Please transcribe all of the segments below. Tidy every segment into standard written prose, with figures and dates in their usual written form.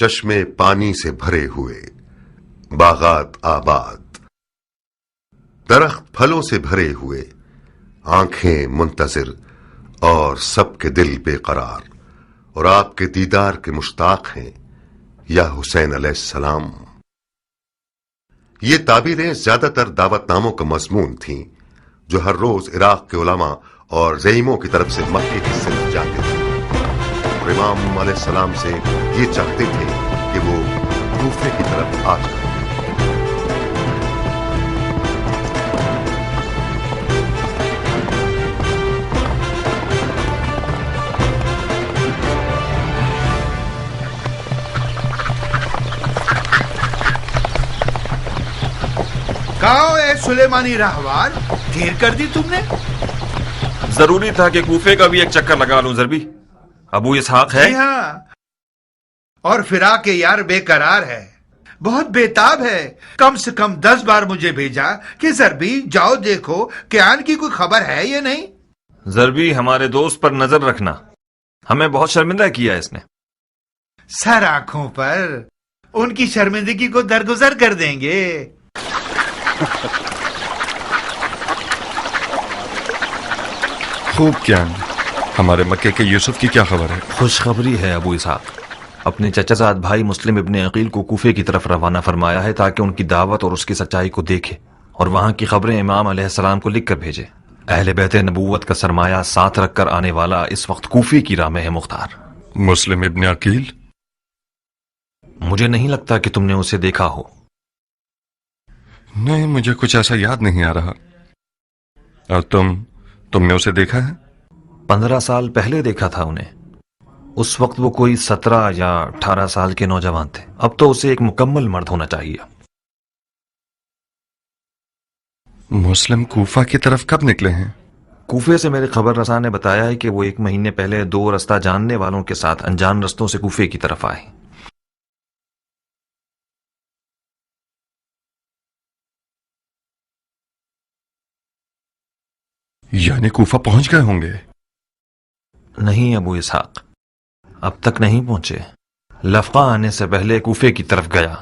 چشمے پانی سے بھرے ہوئے، باغات آباد، درخت پھلوں سے بھرے ہوئے، آنکھیں منتظر اور سب کے دل بے قرار، اور آپ کے دیدار کے مشتاق ہیں یا حسین علیہ السلام۔ یہ تعبیریں زیادہ تر دعوت ناموں کا مضمون تھیں جو ہر روز عراق کے علماء اور زعیموں کی طرف سے مکے کی سمت جاتے تھے، اور امام علیہ السلام سے یہ چاہتے تھے کہ وہ کوفے کی طرف آ جائیں۔ کہاں اے سلیمانی راہوان، دیر کر دی تم نے؟ ضروری تھا کہ کوفے کا بھی ایک چکر لگا لوں ضربی۔ ابو اسحاق ہے؟ جی ہاں، اور فراق یار بے قرار ہے، بہت بےتاب ہے۔ کم سے کم 10 بار مجھے بھیجا کہ ضربی جاؤ دیکھو کہ آن کی کوئی خبر ہے یا نہیں۔ ضربی، ہمارے دوست پر نظر رکھنا، ہمیں بہت شرمندہ کیا اس نے۔ سر آنکھوں پر، ان کی شرمندگی کو درگزر کر دیں گے۔ خوب کیا، ہمارے مکے کے یوسف کی کیا خبر ہے؟ خوشخبری ہے ابو اسحاق، اپنے چچا زاد بھائی مسلم ابن عقیل کو کوفے کی طرف روانہ فرمایا ہے تاکہ ان کی دعوت اور اس کی سچائی کو دیکھے اور وہاں کی خبریں امام علیہ السلام کو لکھ کر بھیجے۔ اہل بیت نبوت کا سرمایہ ساتھ رکھ کر آنے والا اس وقت کوفے کی راہ میں ہے مختار۔ مسلم ابن عقیل؟ مجھے نہیں لگتا کہ تم نے اسے دیکھا ہو۔ نہیں، مجھے کچھ ایسا یاد نہیں آ رہا۔ اور تم نے اسے دیکھا ہے؟ 15 سال پہلے دیکھا تھا انہیں، اس وقت وہ کوئی 17 یا 18 سال کے نوجوان تھے، اب تو اسے ایک مکمل مرد ہونا چاہیے۔ مسلم کوفہ کی طرف کب نکلے ہیں؟ کوفے سے میرے خبر رساں نے بتایا ہے کہ وہ 1 مہینے پہلے 2 رستہ جاننے والوں کے ساتھ انجان رستوں سے کوفے کی طرف آئے۔ یعنی کوفہ پہنچ گئے ہوں گے؟ نہیں ابو اسحاق، اب تک نہیں پہنچے۔ لفقہ آنے سے پہلے کوفے کی طرف گیا،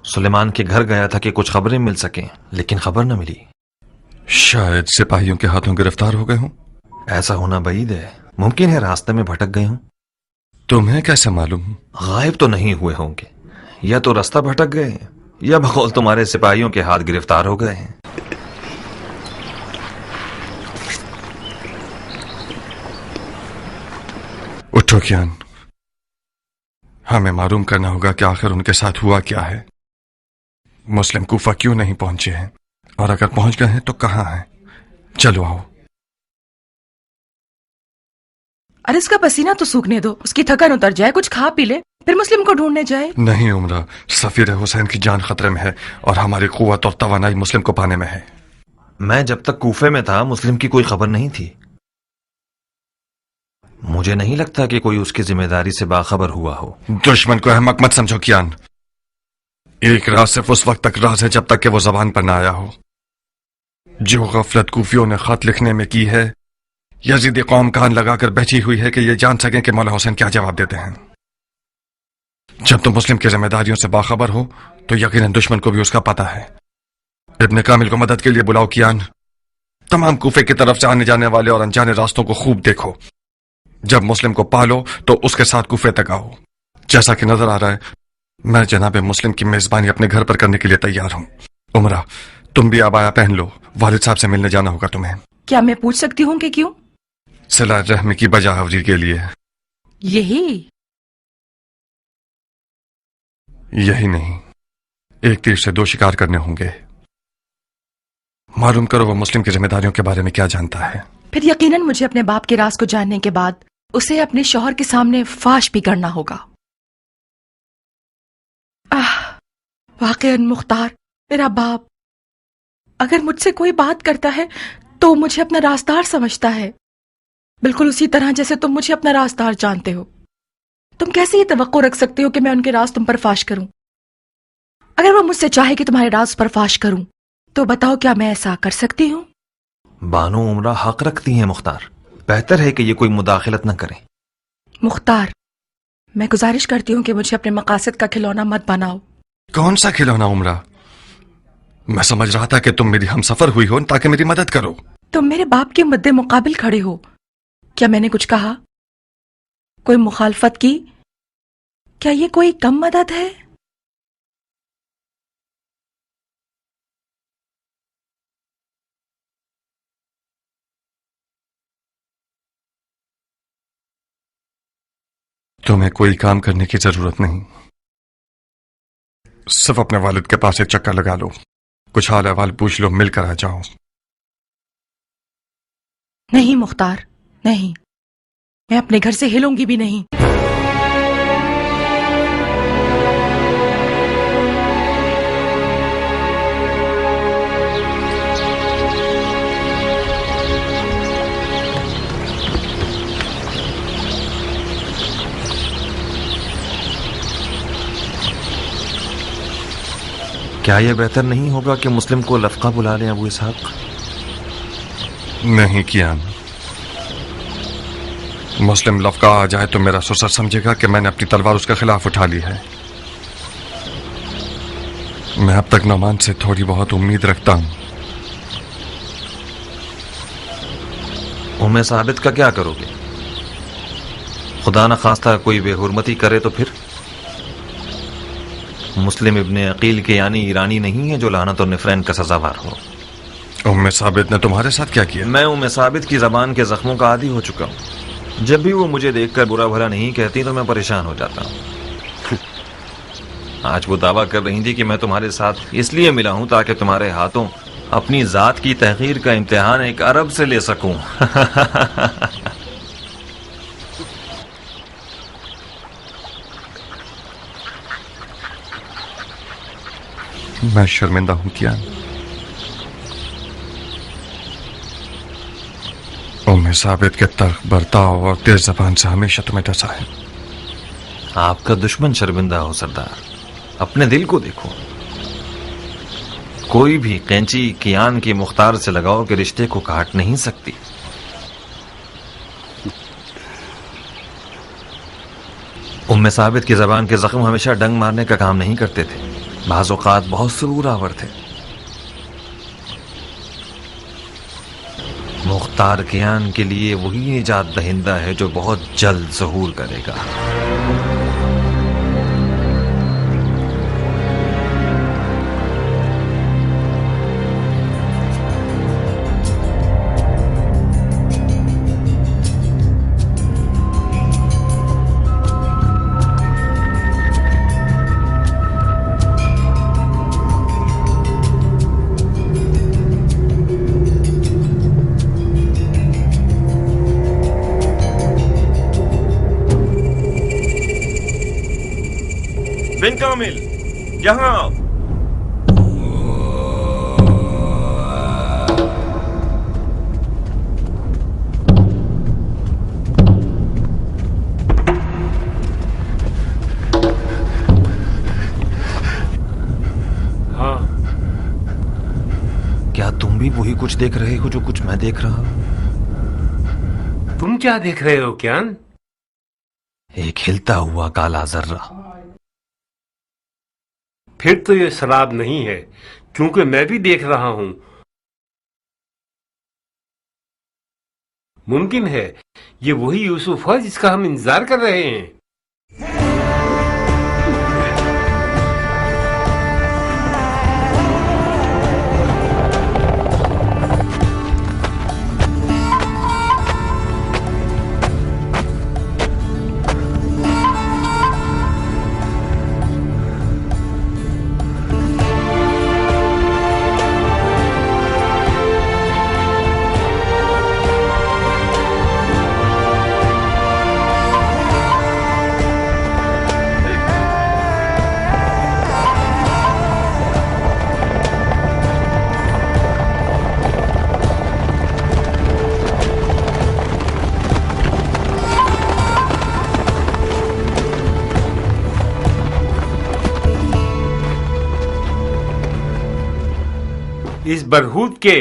سلیمان کے گھر گیا تھا کہ کچھ خبریں مل سکیں، لیکن خبر نہ ملی۔ شاید سپاہیوں کے ہاتھوں گرفتار ہو گئے ہوں۔ ایسا ہونا بعید ہے، ممکن ہے راستے میں بھٹک گئے ہوں۔ تمہیں کیسے معلوم؟ غائب تو نہیں ہوئے ہوں گے، یا تو راستہ بھٹک گئے ہیں یا بقول تمہارے سپاہیوں کے ہاتھ گرفتار ہو گئے ہیں۔ اٹھو کیان، ہمیں معلوم کرنا ہوگا کہ آخر ان کے ساتھ ہوا کیا ہے۔ مسلم کوفہ کیوں نہیں پہنچے ہیں، اور اگر پہنچ گئے ہیں تو کہاں ہیں؟ چلو آؤ۔ ارے اس کا پسینہ تو سوکھنے دو، اس کی تھکن اتر جائے، کچھ کھا پی لے، پھر مسلم کو ڈھونڈنے جائے۔ نہیں عمرہ، سفیر حسین کی جان خطرے میں ہے اور ہماری قوت اور توانائی مسلم کو پانے میں ہے۔ میں جب تک کوفے میں تھا مسلم کی کوئی خبر نہیں تھی، مجھے نہیں لگتا کہ کوئی اس کی ذمہ داری سے باخبر ہوا ہو۔ دشمن کو احمق مت سمجھو کیان، ایک راز صرف اس وقت تک راز ہے جب تک کہ وہ زبان پر نہ آیا ہو۔ جو غفلت کوفیوں نے خط لکھنے میں کی ہے، یزیدی قوم کان لگا کر بیٹھی ہوئی ہے کہ یہ جان سکیں کہ مولا حسین کیا جواب دیتے ہیں۔ جب تم مسلم کی ذمہ داریوں سے باخبر ہو تو یقیناً دشمن کو بھی اس کا پتہ ہے۔ ابن کامل کو مدد کے لیے بلاؤ کیان، تمام کوفے کی طرف سے آنے جانے والے اور انجانے راستوں کو خوب دیکھو۔ جب مسلم کو پالو تو اس کے ساتھ کوفے تک آؤ۔ جیسا کہ نظر آ رہا ہے میں جناب مسلم کی میزبانی اپنے گھر پر کرنے کے لیے تیار ہوں۔ عمرہ، تم بھی عبایا پہن لو، والد صاحب سے ملنے جانا ہوگا تمہیں۔ کیا میں پوچھ سکتی ہوں کہ کیوں؟ صلہ رحمی کی بجا حوری کے لیے۔ یہی نہیں، ایک تیر سے 2 شکار کرنے ہوں گے۔ معلوم کرو وہ مسلم کی ذمہ داریوں کے بارے میں کیا جانتا ہے۔ پھر یقیناً مجھے اپنے باپ کے راز کو جاننے کے بعد اسے اپنے شوہر کے سامنے فاش بھی کرنا ہوگا۔ واقعاً مختار، میرا باپ اگر مجھ سے کوئی بات کرتا ہے تو مجھے اپنا رازدار سمجھتا ہے، بالکل اسی طرح جیسے تم مجھے اپنا رازدار جانتے ہو۔ تم کیسے یہ توقع رکھ سکتے ہو کہ میں ان کے راز تم پر فاش کروں؟ اگر وہ مجھ سے چاہے کہ تمہارے راز پر فاش کروں تو بتاؤ کیا میں ایسا کر سکتی ہوں؟ بانو عمرہ حق رکھتی ہیں مختار، بہتر ہے کہ یہ کوئی مداخلت نہ کریں۔ مختار، میں گزارش کرتی ہوں کہ مجھے اپنے مقاصد کا کھلونا مت بناؤ. کون سا کھلونا عمرہ؟ میں سمجھ رہا تھا کہ تم میری ہم سفر ہوئی ہو تاکہ میری مدد کرو. تم میرے باپ کے مد مقابل کھڑے ہو. کیا میں نے کچھ کہا؟ کوئی مخالفت کی؟ کیا یہ کوئی کم مدد ہے؟ تمہیں کوئی کام کرنے کی ضرورت نہیں. صرف اپنے والد کے پاس ایک چکر لگا لو، کچھ حال احوال پوچھ لو، مل کر آ جاؤ. نہیں مختار، نہیں، میں اپنے گھر سے ہلوں گی بھی نہیں. کیا یہ بہتر نہیں ہوگا کہ مسلم کو لفقہ بلا لیں ابو اسحاق؟ نہیں کیان، مسلم لفقہ آ جائے تو میرا سسر سمجھے گا کہ میں نے اپنی تلوار اس کے خلاف اٹھا لی ہے. میں اب تک نعمان سے تھوڑی بہت امید رکھتا ہوں. ام ثابت کا کیا کرو گے؟ خدا نہ خواستہ کوئی بے حرمتی کرے تو پھر؟ مسلم ابن عقیل کے یعنی ایرانی نہیں ہے جو لعنت اور نفرین کا سزاوار ہو. ام ثابت نے تمہارے ساتھ کیا کیا؟ میں ام ثابت کی زبان کے زخموں کا عادی ہو چکا ہوں. جب بھی وہ مجھے دیکھ کر برا بھلا نہیں کہتی تو میں پریشان ہو جاتا ہوں. آج وہ دعویٰ کر رہی تھی کہ میں تمہارے ساتھ اس لیے ملا ہوں تاکہ تمہارے ہاتھوں اپنی ذات کی تحقیر کا امتحان ایک عرب سے لے سکوں. میں شرمندہ ہوں کیا؟ ام ثابت کے تلخ برتاؤ اور تیز زبان سے ہمیشہ تمہیں ڈسا ہے. آپ کا دشمن شرمندہ ہو سردار، اپنے دل کو دیکھو. کوئی بھی قینچی کیان کی مختار سے لگاؤ کہ رشتے کو کاٹ نہیں سکتی. ام ثابت کی زبان کے زخم ہمیشہ ڈنگ مارنے کا کام نہیں کرتے تھے، بعض اوقات بہت سرور آور تھے. مختار کیان کے لیے وہی نجات دہندہ ہے جو بہت جلد ظہور کرے گا. بن کامل، یہاں آؤ. ہاں. کیا تم بھی وہی کچھ دیکھ رہے ہو جو کچھ میں دیکھ رہا ہوں؟ تم کیا دیکھ رہے ہو کیان؟ ایک ہلتا ہوا کالا ذرہ. پھر تو یہ سراب نہیں ہے، کیونکہ میں بھی دیکھ رہا ہوں. ممکن ہے یہ وہی یوسف ہے جس کا ہم انتظار کر رہے ہیں. اس برہوت کے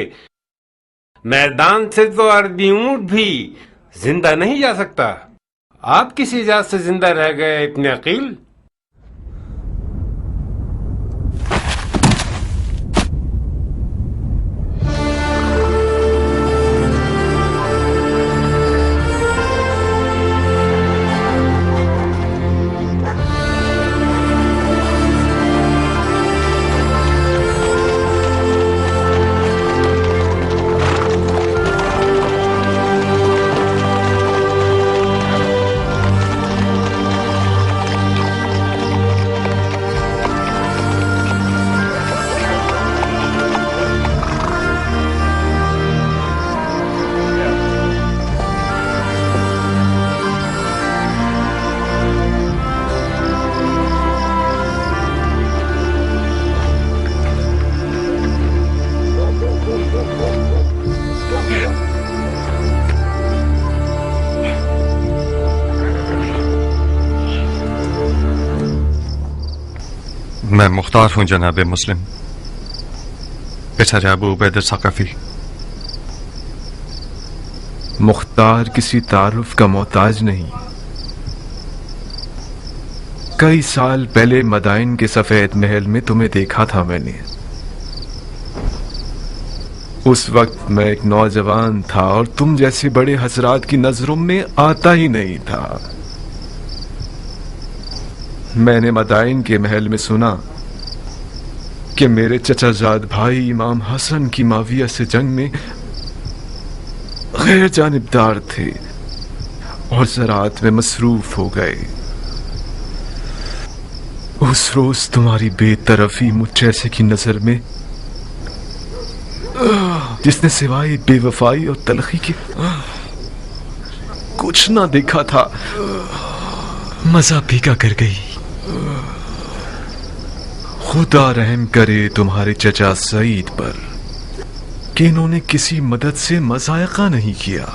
میدان سے تو عربی اونٹ بھی زندہ نہیں جا سکتا. آپ کس ایجاد سے زندہ رہ گئے ابن عقیل؟ میں مختار ہوں جناب مسلم، پسر ابو عبید ثقفی۔ مختار کسی تعارف کا محتاج نہیں۔ کئی سال پہلے مدائن کے سفید محل میں تمہیں دیکھا تھا میں نے۔ اس وقت میں ایک نوجوان تھا اور تم جیسے بڑے حضرات کی نظروں میں آتا ہی نہیں تھا۔ میں نے مدائن کے محل میں سنا کہ میرے چچا زاد بھائی امام حسن کی معاویہ سے جنگ میں غیر جانبدار تھے اور زراعت میں مصروف ہو گئے۔ اس روز تمہاری بے طرفی مجھ جیسے کی نظر میں، جس نے سوائے بے وفائی اور تلخی کے کچھ نہ دیکھا تھا، مزہ پھیکا کر گئی۔ خدا رحم کرے تمہارے چچا سعید پر کہ انہوں نے کسی مدد سے مضائقہ نہیں کیا۔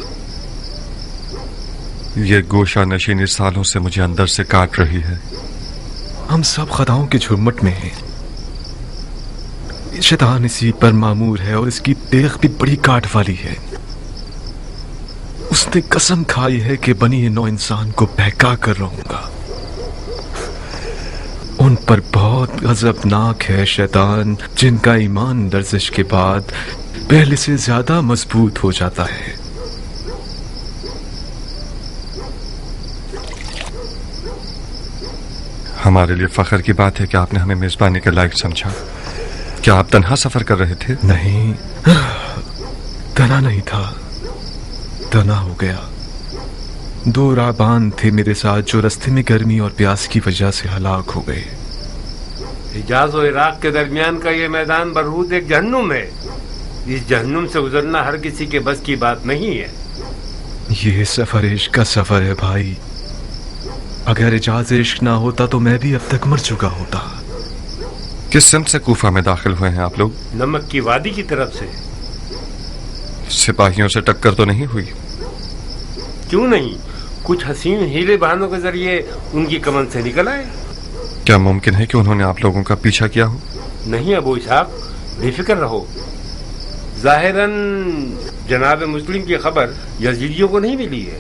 یہ گوشہ نشینی سالوں سے مجھے اندر سے کاٹ رہی ہے۔ ہم سب خطاؤں کے جھرمٹ میں ہیں۔ شیطان اسی پر معمور ہے اور اس کی تیغ بھی بڑی کاٹ والی ہے۔ اس نے قسم کھائی ہے کہ بنی نو انسان کو بہکا کر رہوں گا۔ ان پر بہت غضبناک ہے شیطان، جن کا ایمان لرزش کے بعد پہلے سے زیادہ مضبوط ہو جاتا ہے۔ ہمارے لیے فخر کی بات ہے کہ آپ نے ہمیں میزبانی کے لائق سمجھا۔ کیا آپ تنہا سفر کر رہے تھے؟ نہیں، تنہا نہیں تھا، تنہا ہو گیا۔ 2 راہبان تھے میرے ساتھ جو رستے میں گرمی اور پیاس کی وجہ سے ہلاک ہو گئے۔ حجاز و عراق کے درمیان کا یہ میدان برہوت ایک جہنم ہے۔ اس جہنم سے گزرنا ہر کسی کے بس کی بات نہیں ہے۔ یہ سفر عشق کا سفر ہے بھائی۔ اگر اجاز عشق نہ ہوتا تو میں بھی اب تک مر چکا ہوتا۔ کس سمت سے کوفہ میں داخل ہوئے ہیں آپ لوگ؟ نمک کی وادی کی طرف سے۔ سپاہیوں سے ٹکر تو نہیں ہوئی؟ کیوں نہیں، کچھ حسین ہیلے بہانوں کے ذریعے ان کی کمن سے نکل آئے۔ کیا ممکن ہے کہ انہوں نے آپ لوگوں کا پیچھا کیا ہو؟ نہیں ابو اسحاق، بے فکر رہو۔ ظاہراً جناب مسلم کی خبر یزیدیوں کو نہیں ملی ہے۔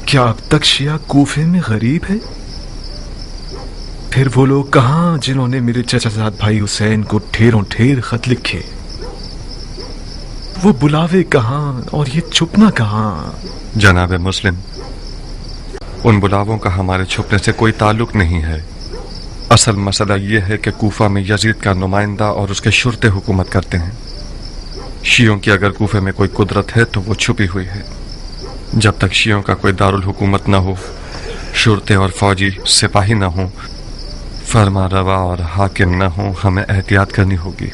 کیا اب تک شیعہ کوفے میں غریب ہے؟ پھر وہ لوگ کہاں جنہوں نے میرے چچا زاد بھائی حسین کو ڈھیروں ڈھیر خط لکھے؟ وہ بلاوے کہاں اور یہ چھپنا کہاں؟ جناب مسلم، ان بلاووں کا ہمارے چھپنے سے کوئی تعلق نہیں ہے۔ اصل مسئلہ یہ ہے کہ کوفہ میں یزید کا نمائندہ اور اس کے شرطے حکومت کرتے ہیں۔ شیعوں کی اگر کوفے میں کوئی قدرت ہے تو وہ چھپی ہوئی ہے۔ جب تک شیعوں کا کوئی دارالحکومت نہ ہو، شرطے اور فوجی سپاہی نہ ہوں، فرما روا اور حاکم نہ ہوں، ہمیں احتیاط کرنی ہوگی۔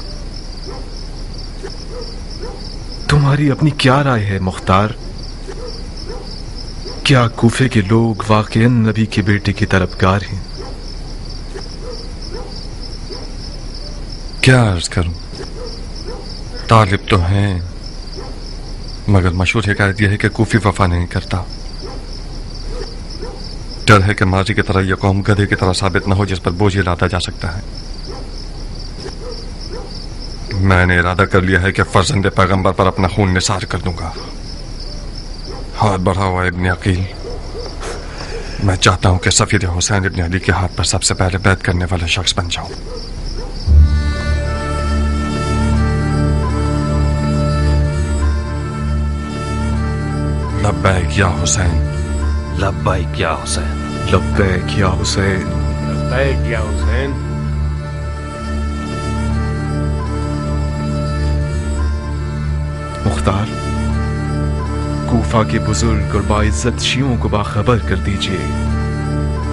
تمہاری اپنی کیا رائے ہے مختار؟ کیا کوفے کے لوگ واقعاً نبی کے بیٹے کی طرفدار ہیں؟ کیا عرض کروں، طالب تو ہیں، مگر مشہور حکایت یہ ہے کہ کوفی وفا نہیں کرتا۔ ڈر ہے کہ ماضی کی طرح یہ قوم گدھے کی طرح ثابت نہ ہو جس پر بوجھ لادا جا سکتا ہے۔ میں نے ارادہ کر لیا ہے کہ فرزند پیغمبر پر اپنا خون نثار کر دوں گا۔ ہاتھ بڑھا ہوا ابن عقیل، میں چاہتا ہوں کہ سفیر حسین ابن علی کے ہاتھ پر سب سے پہلے بیعت کرنے والا شخص بن جاؤں۔ لبیک یا حسین، لبیک یا حسین، لبیک یا حسین، لبیک یا حسین۔ مختار، کوفہ کے بزرگ اور باعزت شیعوں کو باخبر کر دیجئے،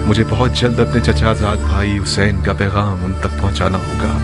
مجھے بہت جلد اپنے چچا زاد بھائی حسین کا پیغام ان تک پہنچانا ہوگا۔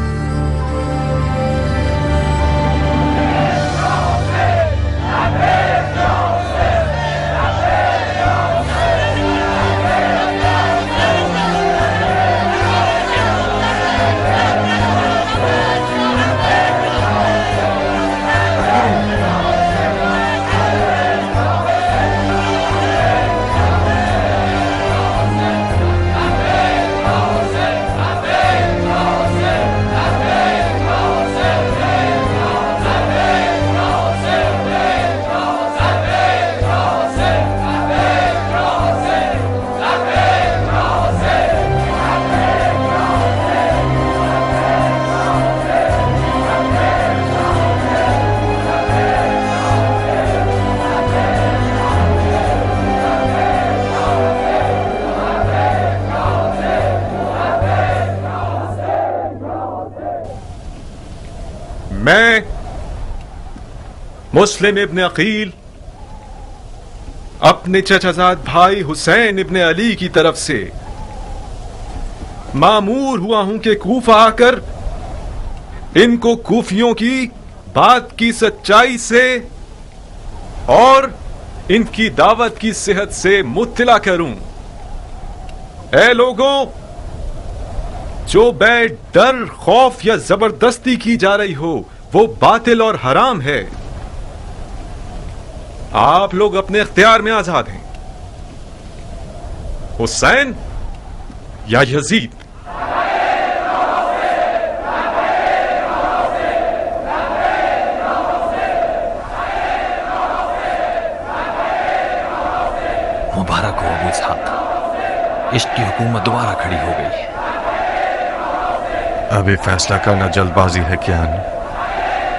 میں مسلم ابن عقیل اپنے چچازاد بھائی حسین ابن علی کی طرف سے مامور ہوا ہوں کہ کوفہ آ کر ان کو کوفیوں کی بات کی سچائی سے اور ان کی دعوت کی صحت سے مطلع کروں۔ اے لوگوں، جو بیعت ڈر، خوف یا زبردستی کی جا رہی ہو وہ باطل اور حرام ہے۔ آپ لوگ اپنے اختیار میں آزاد ہیں، حسین یا یزید۔ مبارک ہو ابو اسحاق، عشق کی حکومت دوبارہ کھڑی ہو گئی ہے۔ ابھی فیصلہ کرنا جلد بازی ہے کیا؟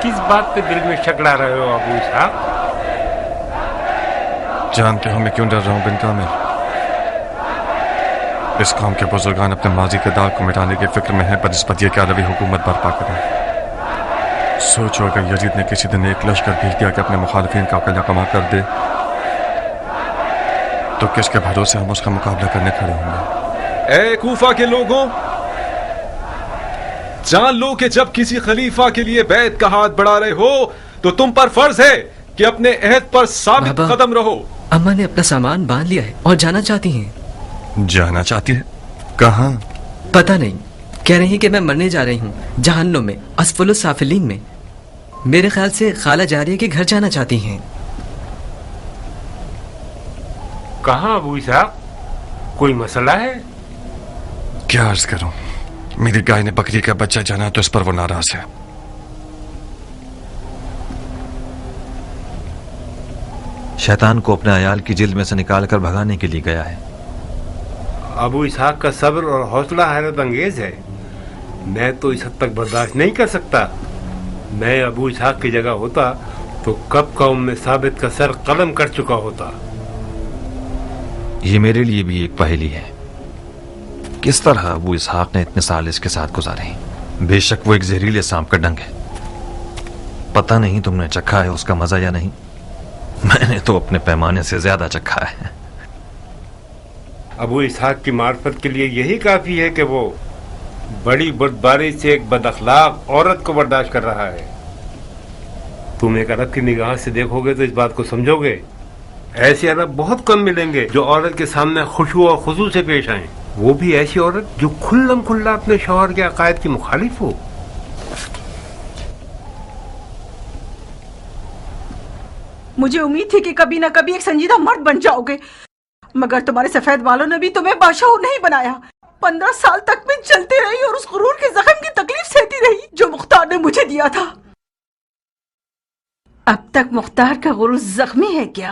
کس بات پہ دل میں شکڑا رہے ہو ابو اسحاق؟ جانتے ہو میں کیوں ڈر رہا ہوں بن کامل؟ اس قوم کے بزرگان اپنے ماضی کے داغ کو مٹانے کی فکر میں ہیں بنسبت یہ کہ عربی حکومت برپا کریں۔ سوچو اگر یزید نے کسی دن ایک لشکر بھیج دیا کہ اپنے مخالفین کا قلعہ کما کر دے تو کس کے بھروسے ہم اس کا مقابلہ کرنے کھڑے ہوں گے؟ اے کوفہ کے لوگوں، جان لو کہ جب کسی خلیفہ کے لیے بیعت کا ہاتھ بڑھا رہے ہو تو تم پر فرض ہے کہ اپنے عہد پر ثابت قدم رہو۔ اماں نے اپنا سامان باندھ لیا ہے اور جانا چاہتی ہیں۔ جانا چاہتی ہے؟ کہاں؟ پتہ نہیں، کہہ رہی ہیں کہ میں مرنے جا رہی ہوں جہنم میں، اسفل السافلین میں۔ میرے خیال سے خالہ جاریہ کے گھر جانا چاہتی ہیں۔ کہاں ابو اسحاق؟ کوئی مسئلہ ہے؟ کیا عرض کروں، میری گائے نے بکری کا بچہ جانا تو اس پر وہ ناراض ہے۔ شیطان کو اپنے عیال کی جلد میں سے نکال کر بھگانے کے لیے گیا ہے۔ ابو اسحاق کا صبر اور حوصلہ حیرت انگیز ہے، میں تو اس حد تک برداشت نہیں کر سکتا۔ میں ابو اسحاق کی جگہ ہوتا تو کب قوم میں ثابت کا سر قلم کر چکا ہوتا۔ یہ میرے لیے بھی ایک پہیلی ہے، کس طرح ابو اسحاق نے اتنے سال اس کے ساتھ گزارے ہیں۔ بے شک وہ ایک زہریلے سانپ کا ڈنگ ہے، پتہ نہیں تم نے چکھا ہے اس کا مزہ یا نہیں، میں نے تو اپنے پیمانے سے زیادہ چکھا ہے۔ ابو اسحاق کی معرفت کے لیے یہی کافی ہے کہ وہ بڑی بردباری سے ایک بد اخلاق عورت کو برداشت کر رہا ہے۔ تم ایک عرب کی نگاہ سے دیکھو گے تو اس بات کو سمجھو گے۔ ایسے عرب بہت کم ملیں گے جو عورت کے سامنے خشوع اور خضوع سے پیش آئیں، وہ بھی ایسی عورت جو کھلم کھلا اپنے شوہر کے عقائد کی مخالف ہو۔ مجھے امید تھی کہ کبھی نہ کبھی ایک سنجیدہ مرد بن جاؤ گے، مگر تمہارے سفید بالوں نے بھی تمہیں بادشاہ نہیں بنایا۔ 15 سال تک میں چلتی رہی اور اس غرور کے زخم کی تکلیف سہتی رہی جو مختار نے مجھے دیا تھا۔ اب تک مختار کا غرور زخمی ہے کیا؟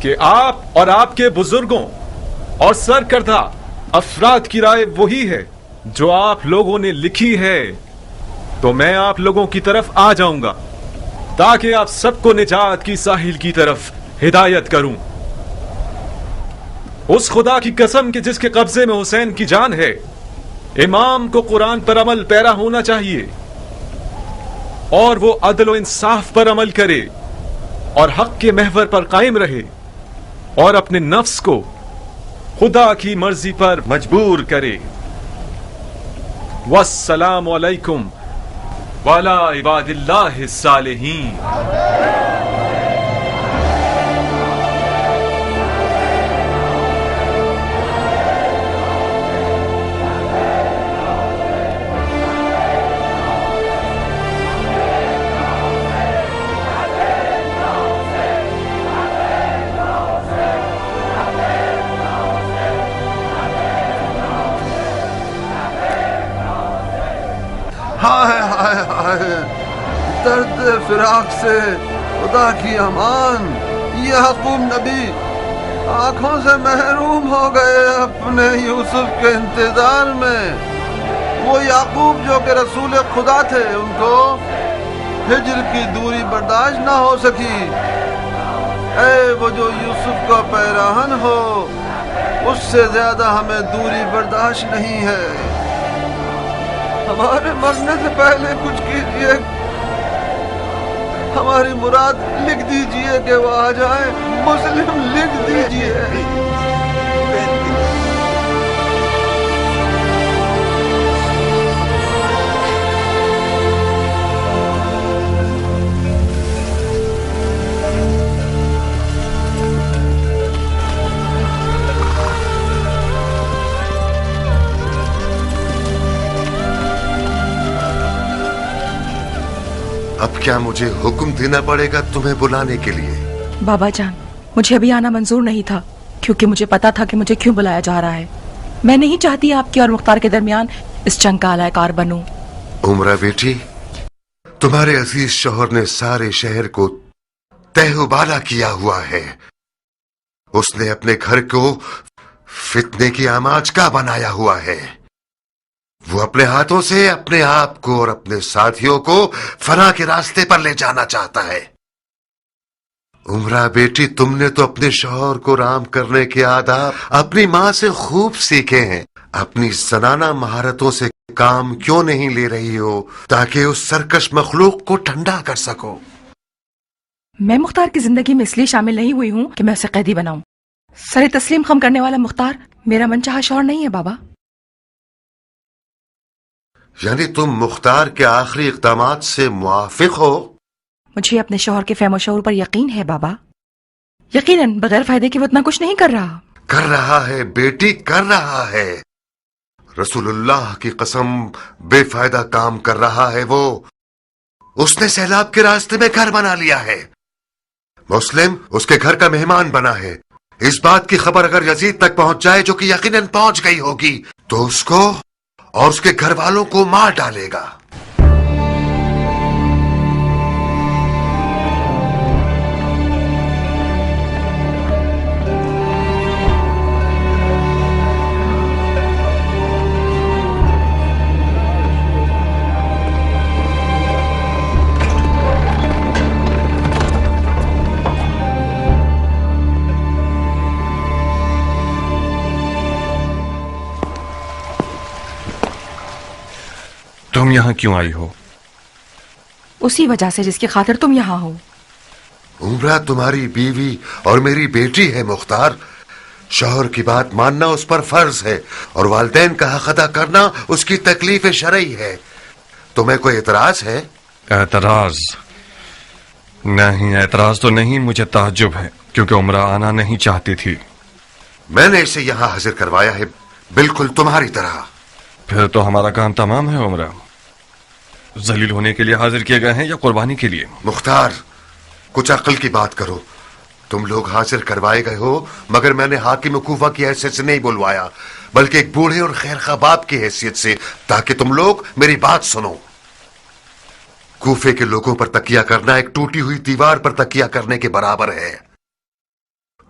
کہ آپ اور آپ کے بزرگوں اور سرکردہ افراد کی رائے وہی ہے جو آپ لوگوں نے لکھی ہے، تو میں آپ لوگوں کی طرف آ جاؤں گا تاکہ آپ سب کو نجات کی ساحل کی طرف ہدایت کروں۔ اس خدا کی قسم کہ جس کے قبضے میں حسین کی جان ہے، امام کو قرآن پر عمل پیرا ہونا چاہیے اور وہ عدل و انصاف پر عمل کرے اور حق کے محور پر قائم رہے اور اپنے نفس کو خدا کی مرضی پر مجبور کرے۔ والسلام علیکم وعلی عباد اللہ الصالحین۔ ہائے ہائے ہائے، درد فراق سے خدا کی امان، یعقوب نبی آنکھوں سے محروم ہو گئے اپنے یوسف کے انتظار میں۔ وہ یعقوب جو کہ رسول خدا تھے، ان کو ہجر کی دوری برداشت نہ ہو سکی۔ اے وہ جو یوسف کا پیراہن ہو، اس سے زیادہ ہمیں دوری برداشت نہیں ہے۔ ہمارے مرنے سے پہلے کچھ کیجئے، ہماری مراد لکھ دیجئے کہ وہ آ جائے۔ مسلم لکھ دیجئے۔ اب کیا مجھے حکم دینا پڑے گا تمہیں بلانے کے لیے؟ بابا جان، مجھے ابھی آنا منظور نہیں تھا کیونکہ مجھے پتا تھا کہ مجھے کیوں بلایا جا رہا ہے۔ میں نہیں چاہتی آپ کے اور مختار کے درمیان اس جنگ کا اعلی کار بنوں۔ عمرہ بیٹی، تمہارے عزیز شوہر نے سارے شہر کو تہ و بالا کیا ہوا ہے۔ اس نے اپنے گھر کو فتنے کی آماج کا بنایا ہوا ہے۔ وہ اپنے ہاتھوں سے اپنے آپ کو اور اپنے ساتھیوں کو فنا کے راستے پر لے جانا چاہتا ہے۔ عمرہ بیٹی، تم نے تو اپنے شوہر کو رام کرنے کے آداب اپنی ماں سے خوب سیکھے ہیں۔ اپنی زنانہ مہارتوں سے کام کیوں نہیں لے رہی ہو تاکہ اس سرکش مخلوق کو ٹھنڈا کر سکو؟ میں مختار کی زندگی میں اس لیے شامل نہیں ہوئی ہوں کہ میں اسے قیدی بناؤں۔ سر تسلیم خم کرنے والا مختار میرا منچاہا شوہر نہیں ہے بابا۔ یعنی تم مختار کے آخری اقدامات سے موافق ہو؟ مجھے اپنے شوہر کے فہم و شعور پر یقین ہے بابا، یقیناً بغیر فائدے کے وہ اتنا کچھ نہیں کر رہا۔ کر رہا ہے بیٹی، کر رہا ہے۔ رسول اللہ کی قسم، بے فائدہ کام کر رہا ہے وہ۔ اس نے سیلاب کے راستے میں گھر بنا لیا ہے۔ مسلم اس کے گھر کا مہمان بنا ہے۔ اس بات کی خبر اگر یزید تک پہنچ جائے، جو کہ یقیناً پہنچ گئی ہوگی، تو اس کو اور اس کے گھر والوں کو مار ڈالے گا۔ تم یہاں کیوں آئی ہو؟ اسی وجہ سے جس کی خاطر تم یہاں ہو۔ عمرہ تمہاری بیوی اور میری بیٹی ہے مختار۔ شوہر کی بات ماننا اس پر فرض ہے اور والدین کا حق ادا کرنا اس کی تکلیف شرعی ہے۔ تمہیں کوئی اعتراض ہے؟ اعتراض نہیں، اعتراض تو نہیں، مجھے تعجب ہے کیونکہ عمرہ آنا نہیں چاہتی تھی۔ میں نے اسے یہاں حاضر کروایا ہے بالکل تمہاری طرح۔ پھر تو ہمارا کام تمام ہے۔ عمرہ ذلیل ہونے کے لیے حاضر کیے گئے ہیں یا قربانی کے لیے؟ مختار، کچھ عقل کی بات کرو۔ تم لوگ حاضر کوائے گئے ہو، مگر میں نے حاکم کوفہ کی حیثیت سے نہیں بلوایا، بلکہ ایک بوڑھے اور خیرخواہ باپ کی حیثیت سے، تاکہ تم لوگ میری بات سنو۔ کوفے کے لوگوں پر تکیہ کرنا ایک ٹوٹی ہوئی دیوار پر تکیہ کرنے کے برابر ہے۔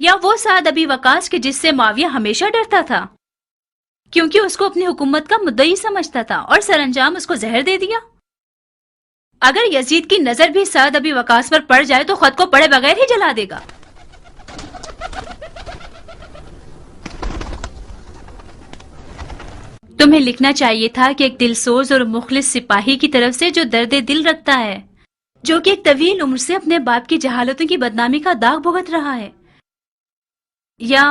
یا وہ سعد ابی وقاص کے جس سے معاویہ ہمیشہ ڈرتا تھا کیونکہ اس کو اپنی حکومت کا مدعی سمجھتا تھا اور سر انجام اس کو زہر دے دیا؟ اگر یزید کی نظر بھی سعد ابی وقاص پر پڑ جائے تو خود کو پڑے بغیر ہی جلا دے گا۔ تمہیں لکھنا چاہیے تھا کہ ایک دل سوز اور مخلص سپاہی کی طرف سے جو درد دل رکھتا ہے، جو کہ ایک طویل عمر سے اپنے باپ کی جہالتوں کی بدنامی کا داغ بھگت رہا ہے، یا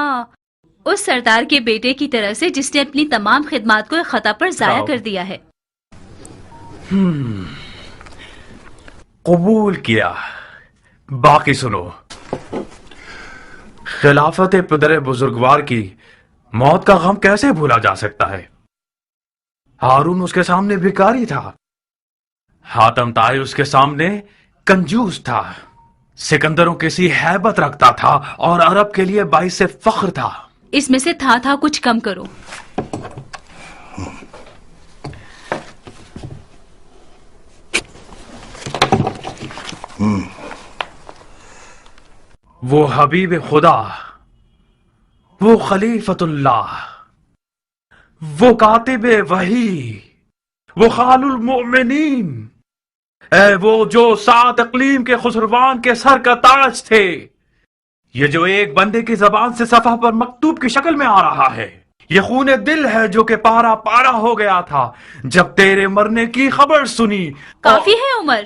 اس سردار کے بیٹے کی طرف سے جس نے اپنی تمام خدمات کو ایک خطا پر ضائع کر دیا ہے۔ قبول کیا، باقی سنو۔ خلافت پدر بزرگوار کی موت کا غم کیسے بھولا جا سکتا ہے؟ ہارون اس کے سامنے بھکاری تھا، حاتم طائی اس کے سامنے کنجوس تھا، سکندروں کی سی ہیبت رکھتا تھا اور عرب کے لیے باعث فخر تھا۔ اس میں سے تھا کچھ کم کرو۔ وہ حبیب خدا، وہ خلیفت اللہ، وہ کاتب وحی، وہ خال المؤمنین، اے وہ جو 7 اقلیم کے خسروان کے سر کا تاج تھے، یہ جو ایک بندے کی زبان سے صفحہ پر مکتوب کی شکل میں آ رہا ہے، یہ خون دل ہے جو کہ پارا پارا ہو گیا تھا جب تیرے مرنے کی خبر سنی۔ کافی ہے عمر،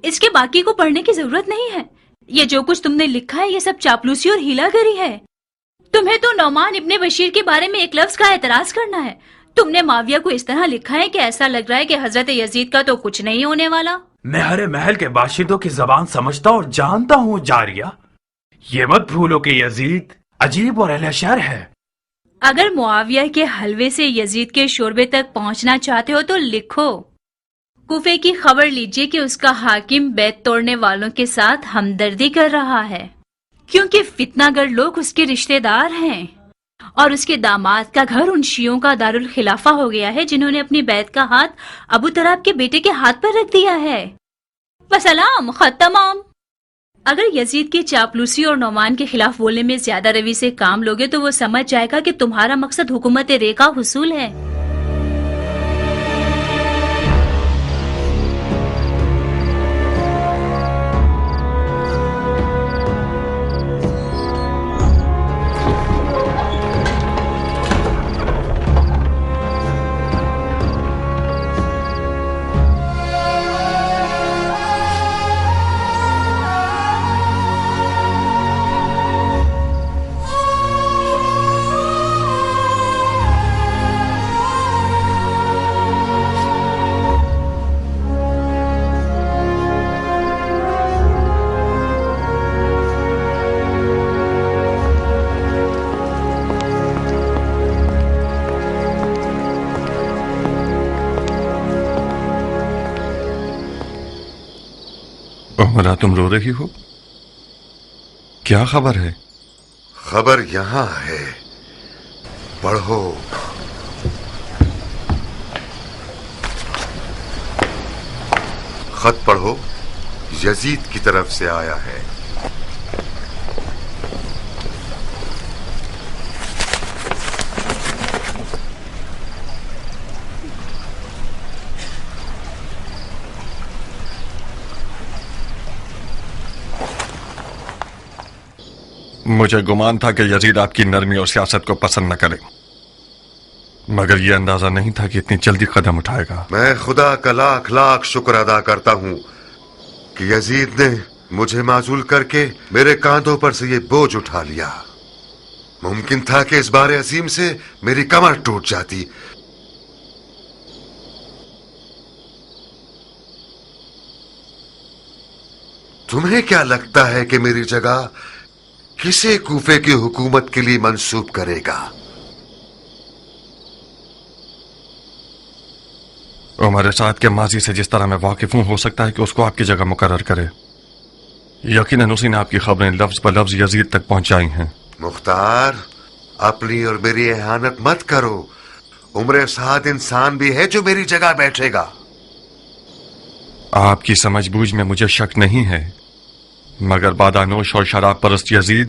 اس کے باقی کو پڑھنے کی ضرورت نہیں ہے۔ یہ جو کچھ تم نے لکھا ہے یہ سب چاپلوسی اور ہیلا گری ہے۔ تمہیں تو نعمان ابن بشیر کے بارے میں ایک لفظ کا اعتراض کرنا ہے۔ تم نے معاویہ کو اس طرح لکھا ہے کہ ایسا لگ رہا ہے کہ حضرت یزید کا تو کچھ نہیں ہونے والا۔ میں ہر محل کے باشندوں کی زبان سمجھتا اور جانتا ہوں جاریہ، یہ مت بھولو کہ یزید عجیب اور اہل شر ہے۔ اگر معاویہ کے حلوے سے یزید کے شوربے تک پہنچنا چاہتے ہو تو لکھو، کوفے کی خبر لیجئے کہ اس کا حاکم بیت توڑنے والوں کے ساتھ ہمدردی کر رہا ہے، کیونکہ فتنہ گر لوگ اس کے رشتہ دار ہیں، اور اس کے داماد کا گھر ان شیعوں کا دارالخلافہ ہو گیا ہے جنہوں نے اپنی بیت کا ہاتھ ابو تراب کے بیٹے کے ہاتھ پر رکھ دیا ہے۔ وسلام، خط تمام۔ اگر یزید کی چاپلوسی اور نعمان کے خلاف بولنے میں زیادہ روی سے کام لوگے تو وہ سمجھ جائے گا کہ تمہارا مقصد حکومت رے کا حصول ہے۔ عمرہ، تم رو رہی ہو؟ کیا خبر ہے؟ خبر یہاں ہے، پڑھو۔ خط پڑھو، یزید کی طرف سے آیا ہے۔ مجھے گمان تھا کہ یزید آپ کی نرمی اور سیاست کو پسند نہ کرے، مگر یہ اندازہ نہیں تھا کہ اتنی جلدی قدم اٹھائے گا۔ میں خدا کا لاکھ لاکھ شکر ادا کرتا ہوں کہ یزید نے مجھے معزول کر کے میرے کاندھوں پر سے یہ بوجھ اٹھا لیا۔ ممکن تھا کہ اس بار عظیم سے میری کمر ٹوٹ جاتی۔ تمہیں کیا لگتا ہے کہ میری جگہ کسے کوفے کی حکومت کے لیے منسوب کرے گا؟ عمر سعد کے ماضی سے جس طرح میں واقف ہوں، ہو سکتا ہے کہ اس کو آپ کی جگہ مقرر کرے۔ یقیناً اسی نے آپ کی خبریں لفظ پر لفظ یزید تک پہنچائی ہیں۔ مختار، اپنی اور میری اہانت مت کرو۔ عمر سعد انسان بھی ہے جو میری جگہ بیٹھے گا۔ آپ کی سمجھ بوجھ میں مجھے شک نہیں ہے، مگر بادانوش اور شراب پرست یزید